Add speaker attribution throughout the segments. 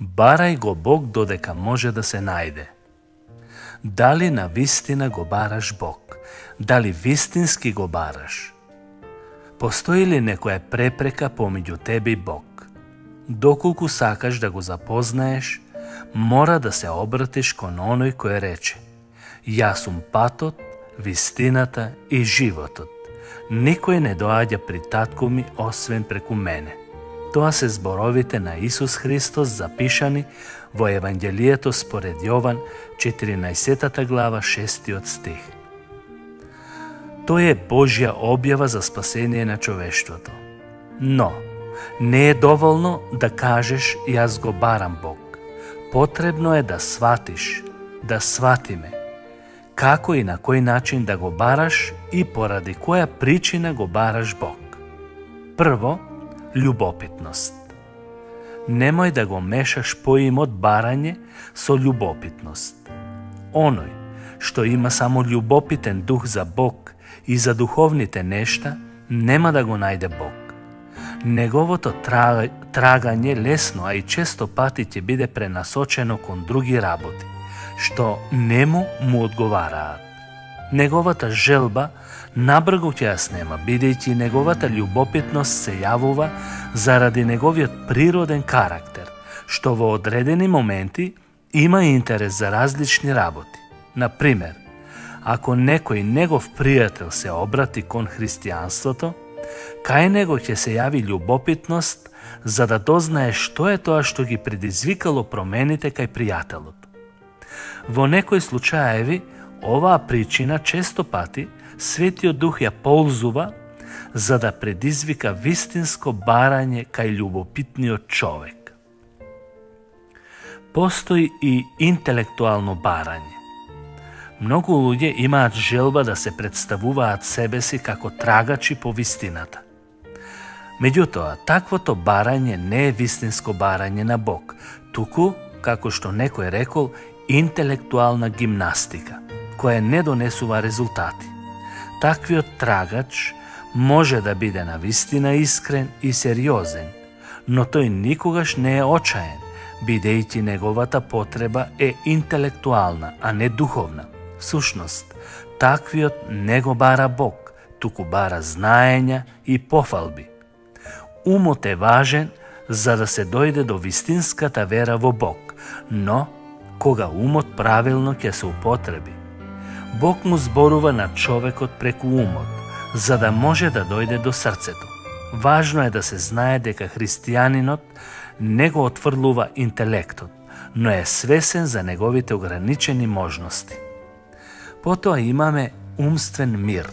Speaker 1: Барај го Бог додека може да се најде. Дали на вистина го бараш Бог? Дали вистински го бараш? Постои ли некоја препрека помеѓу тебе и Бог? Доколку сакаш да го запознаеш, мора да се обратиш кон оној кој рече: Јас сум патот, вистината и животот. Никој не доаѓа при татко ми освен преку мене. Тоа се зборовите на Исус Христос запишани во Евангелието според Јован, 14 глава, 6 стих. Тоа е Божја објава за спасение на човештвото. Но, не е доволно да кажеш јас го барам Бог. Потребно е да сватиш, да сватиме, како и на кој начин да го бараш и поради која причина го бараш Бог. Прво, љубопитност. Немој да го мешаш поимот барање со љубопитност. Оној што има само љубопитен дух за Бог и за духовните нешта, нема да го најде Бог. Неговото трагање лесно, а и често пати ќе биде пренасочено кон други работи, што нему му одговараат. Неговата желба набргу ќе ја снема, бидејќи неговата љубопитност се јавува заради неговиот природен карактер, што во одредени моменти има интерес за различни работи. Например, ако некој негов пријател се обрати кон христијанството, кај него ќе се јави љубопитност за да дознае што е тоа што ги предизвикало промените кај пријателот. Во некои случаеви, оваа причина често пати Светиот Дух ја ползува за да предизвика вистинско барање кај љубопитниот човек. Постои и интелектуално барање. Многу луѓе имаат желба да се представуваат себе си како трагачи по вистината. Меѓутоа, таквото барање не е вистинско барање на Бог, туку, како што некој рекол, интелектуална гимнастика, која не донесува резултати. Таквиот трагач може да биде навистина искрен и сериозен, но тој никогаш не е очаен, бидејќи неговата потреба е интелектуална, а не духовна. Всушност, таквиот не го бара Бог, туку бара знаења и пофалби. Умот е важен за да се дојде до вистинската вера во Бог, но кога умот правилно ќе се употреби. Бог му зборува на човекот преку умот, за да може да дојде до срцето. Важно е да се знае дека христијанинот не го отфрлува интелектот, но е свесен за неговите ограничени можности. Потоа имаме умствен мир.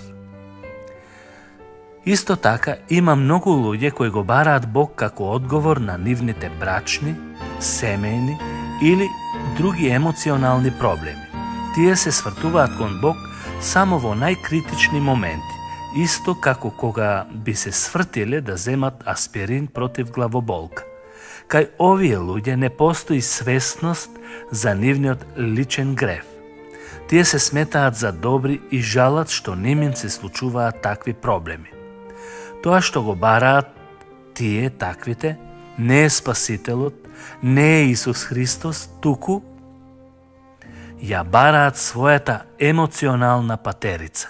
Speaker 1: Исто така има многу луѓе кои го бараат Бог како одговор на нивните брачни, семејни или други емоционални проблеми. Тие се свртуваат кон Бог само во најкритични моменти, исто како кога би се свртиле да земат аспирин против главоболка. Кај овие луѓе не постои свесност за нивниот личен грев. Тие се сметаат за добри и жалат што ним се случуваат такви проблеми. Тоа што го бараат тие, таквите, не е Спасителот, не е Исус Христос, туку ја бараат својата емоционална патерица,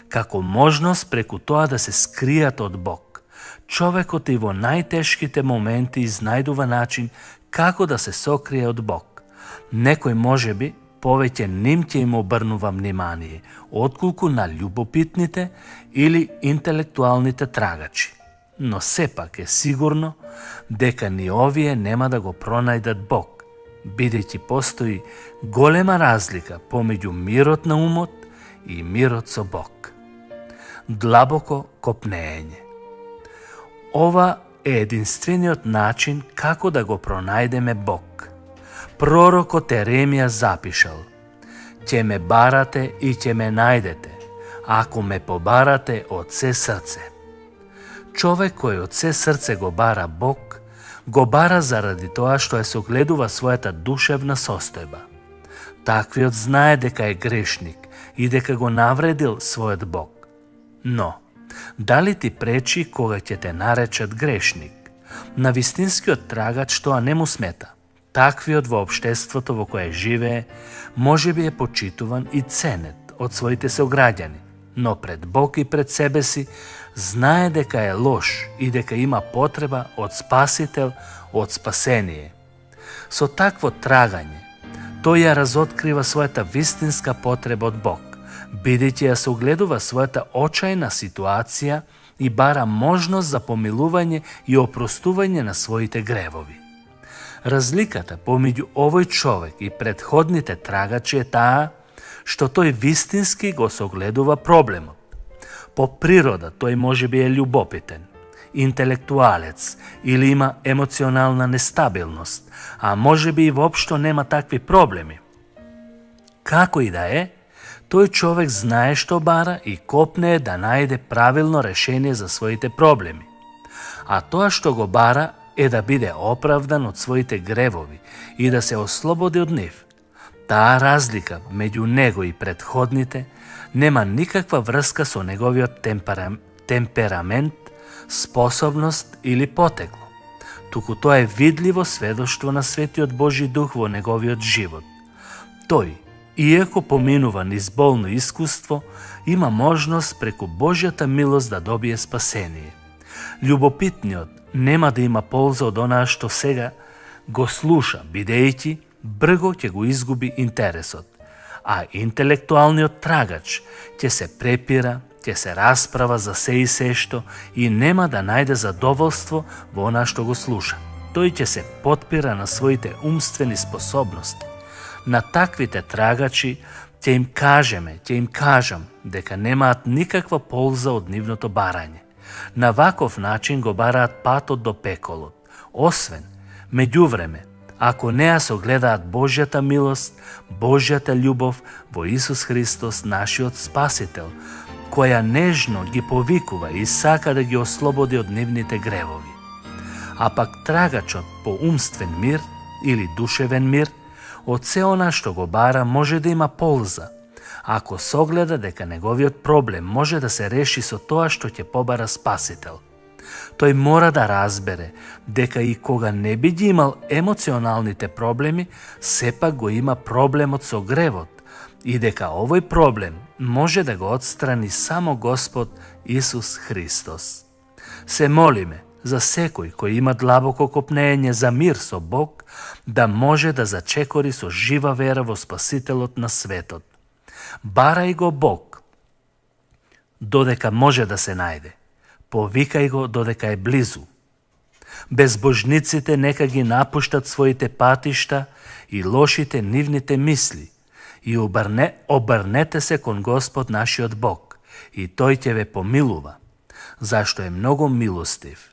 Speaker 1: како можност преку тоа да се скријат од Бог. Човекот и во најтешките моменти изнајдува начин како да се сокрие од Бог. Некој можеби повеќе ним ќе им обрнува внимание, отколку на љубопитните или интелектуалните трагачи. Но сепак е сигурно дека ни овие нема да го пронајдат Бог, бидејќи постои голема разлика помеѓу мирот на умот и мирот со Бог. Длабоко копнење. Ова е единствениот начин како да го пронајдеме Бог. Пророкот Еремија запишал: ќе ме барате и ќе ме најдете, ако ме побарате од се срце. Човек кој од се срце го бара Бог, го бара заради тоа што ја согледува својата душевна состојба. Таквиот знае дека е грешник и дека го навредил својот Бог. Но, дали ти пречи кога ќе те наречат грешник? На вистинскиот трагач тоа не му смета. таквиот во општеството во кое живее, може би е почитуван и ценет од своите сограѓани, но пред Бог и пред себе си знае дека е лош и дека има потреба од спасител, од спасение. Со такво трагање, тој ја разоткрива својата вистинска потреба од Бог, бидејќи ја согледува својата очајна ситуација и бара можност за помилување и опростување на своите гревови. Разликата помеѓу овој човек и претходните трагачи е таа што тој вистински го согледува проблемот. По природа тој може би е љубопитен, интелектуалец или има емоционална нестабилност, а може би и воопшто нема такви проблеми. Како и да е, тој човек знае што бара и копнее да најде правилно решение за своите проблеми. А тоа што го бара е да биде оправдан од своите гревови и да се ослободи од нив. Таа разлика меѓу него и претходните нема никаква врска со неговиот темперамент, способност или потекло, туку тоа е видливо сведоштво на Светиот Божи Дух во неговиот живот. Тој, иако поминува низ болно искуство, има можност преку Божјата милост да добие спасение. Љубопитниот нема да има полза од онаа што сега го слуша, бидејќи брго ќе го изгуби интересот, а интелектуалниот трагач ќе се препира, ќе се расправа за се и сешто и нема да најде задоволство во онаа што го слуша. Тој ќе се потпира на своите умствени способности. На таквите трагачи ќе им кажам дека немаат никаква полза од нивното барање. На ваков начин го бараат патот до пеколот, освен, меѓувреме, ако не ја согледаат Божјата милост, Божјата љубов во Исус Христос, нашиот Спасител, која нежно ги повикува и сака да ги ослободи од нивните гревови. А пак трагачот по умствен мир или душевен мир, од се она што го бара може да има полза, ако согледа дека неговиот проблем може да се реши со тоа што ќе побара Спасител. Тој мора да разбере дека и кога не би ги имал емоционалните проблеми, сепак го има проблемот со гревот и дека овој проблем може да го отстрани само Господ Исус Христос. Се молиме за секој кој има длабоко копнење за мир со Бог, да може да зачекори со жива вера во Спасителот на светот. Барај го Бог додека може да се најде. Повикај го додека е близу. Безбожниците нека ги напуштат своите патишта и лошите нивните мисли и обрнете се кон Господ нашиот Бог и Тој ќе ве помилува, зашто е многу милостив.